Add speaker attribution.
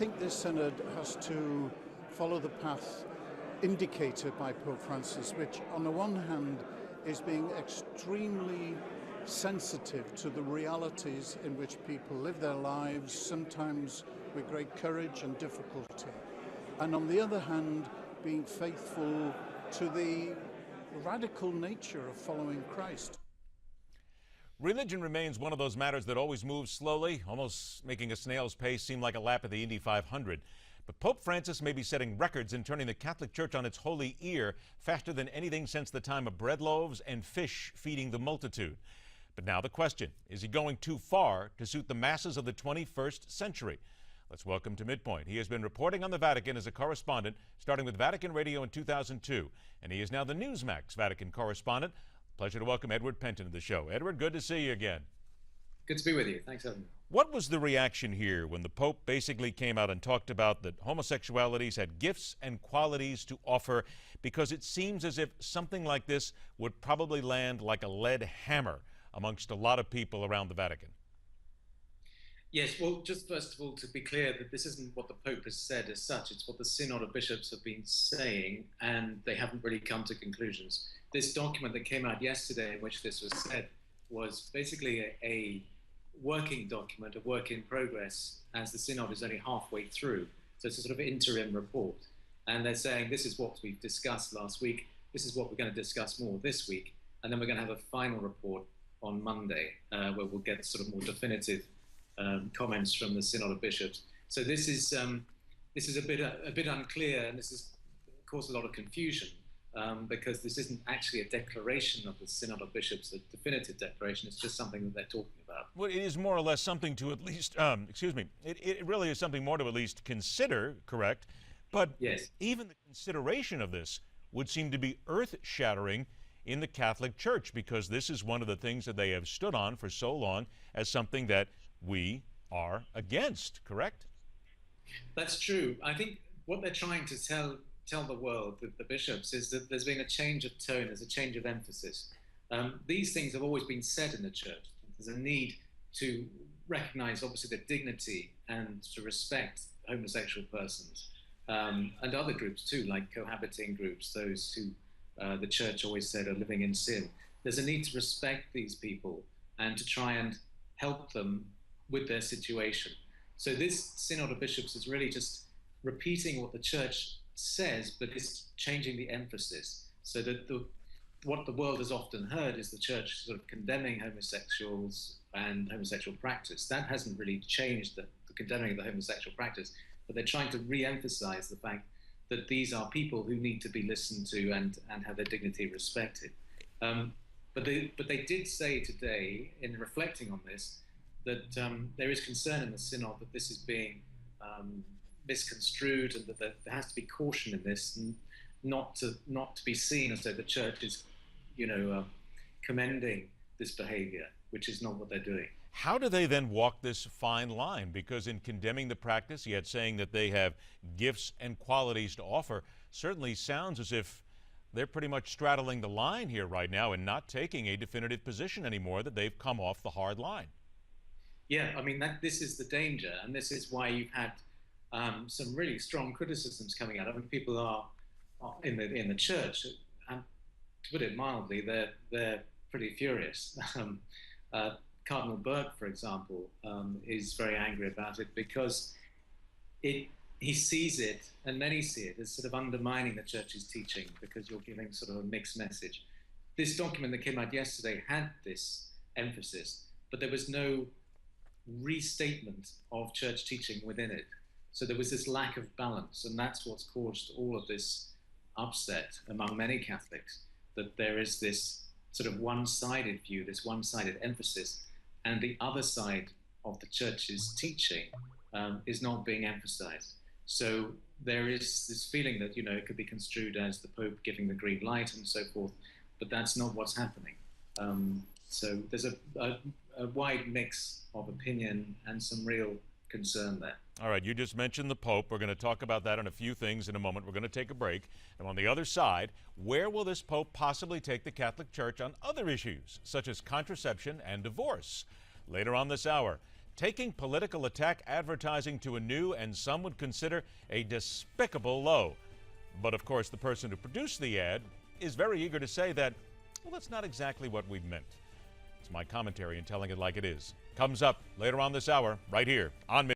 Speaker 1: think this synod has to follow the path indicated by Pope Francis, which on the one hand is being extremely sensitive to the realities in which people live their lives, sometimes with great courage and difficulty, and on the other hand being faithful to the radical nature of following Christ.
Speaker 2: Religion remains one of those matters that always moves slowly, almost making a snail's pace seem like a lap of the Indy 500. But Pope Francis may be setting records in turning the Catholic Church on its holy ear faster than anything since the time of bread loaves and fish feeding the multitude. But now the question, is he going too far to suit the masses of the 21st century? Let's welcome to MidPoint. He has been reporting on the Vatican as a correspondent, starting with Vatican Radio in 2002, and he is now the Newsmax Vatican correspondent. Pleasure to welcome Edward Pentin to the show. Edward, good to see you again.
Speaker 3: Good to be with you. Thanks for having me.
Speaker 2: What was the reaction here when the Pope basically came out and talked about that homosexualities had gifts and qualities to offer, because it seems as if something like this would probably land like a lead hammer amongst a lot of people around the Vatican?
Speaker 3: Yes, well, just first of all, to be clear that this isn't what the Pope has said as such. It's what the Synod of Bishops have been saying, and they haven't really come to conclusions. This document that came out yesterday in which this was said was basically a working document, a work in progress, as the Synod is only halfway through. So it's a sort of interim report. And they're saying this is what we've discussed last week, this is what we're going to discuss more this week, and then we're going to have a final report on Monday, where we'll get sort of more definitive comments from the Synod of Bishops. So this is a bit unclear, and this has caused a lot of confusion, because this isn't actually a declaration of the Synod of Bishops, a definitive declaration. It's just something that they're talking about.
Speaker 2: Well, it is more or less something to at least, it really is something more to at least consider, correct? But
Speaker 3: yes,
Speaker 2: even the consideration of this would seem to be earth-shattering in the Catholic Church, because this is one of the things that they have stood on for so long as something that we are against, correct?
Speaker 3: That's true. I think what they're trying to tell the world, the bishops, is that there's been a change of tone, there's a change of emphasis. These things have always been said in the Church. There's a need to recognize, obviously, the dignity and to respect homosexual persons, and other groups too, like cohabiting groups, those who the Church always said are living in sin. There's a need to respect these people and to try and help them with their situation. So this Synod of Bishops is really just repeating what the Church says, but it's changing the emphasis, so that what the world has often heard is the Church sort of condemning homosexuals and homosexual practice. That hasn't really changed, the condemning of the homosexual practice, but they're trying to re-emphasize the fact that these are people who need to be listened to and have their dignity respected. But they did say today, in reflecting on this, that there is concern in the Synod that this is being misconstrued, and that there has to be caution in this, and not to be seen as though the Church is, commending this behavior, which is not what they're doing.
Speaker 2: How do they then walk this fine line? Because in condemning the practice, yet saying that they have gifts and qualities to offer, certainly sounds as if they're pretty much straddling the line here right now and not taking a definitive position anymore, that they've come off the hard line.
Speaker 3: Yeah, I mean, this is the danger, and this is why you've had some really strong criticisms coming out. I mean, people are in the Church, and to put it mildly, they're pretty furious. Cardinal Burke, for example, is very angry about it, because he sees it, and many see it, as sort of undermining the Church's teaching, because you're giving sort of a mixed message. This document that came out yesterday had this emphasis, but there was no restatement of Church teaching within it. So there was this lack of balance, and that's what's caused all of this upset among many Catholics, that there is this sort of one-sided view, this one-sided emphasis, and the other side of the Church's teaching is not being emphasized. So there is this feeling that, it could be construed as the Pope giving the green light and so forth, but that's not what's happening. So there's a wide mix of opinion and some real concern there.
Speaker 2: All right, you just mentioned the Pope. We're going to talk about that and a few things in a moment. We're going to take a break. And on the other side, where will this Pope possibly take the Catholic Church on other issues, such as contraception and divorce? Later on this hour, taking political attack advertising to a new and some would consider a despicable low. But of course, the person who produced the ad is very eager to say that, well, that's not exactly what we meant. It's my commentary and telling it like it is. Comes up later on this hour, right here on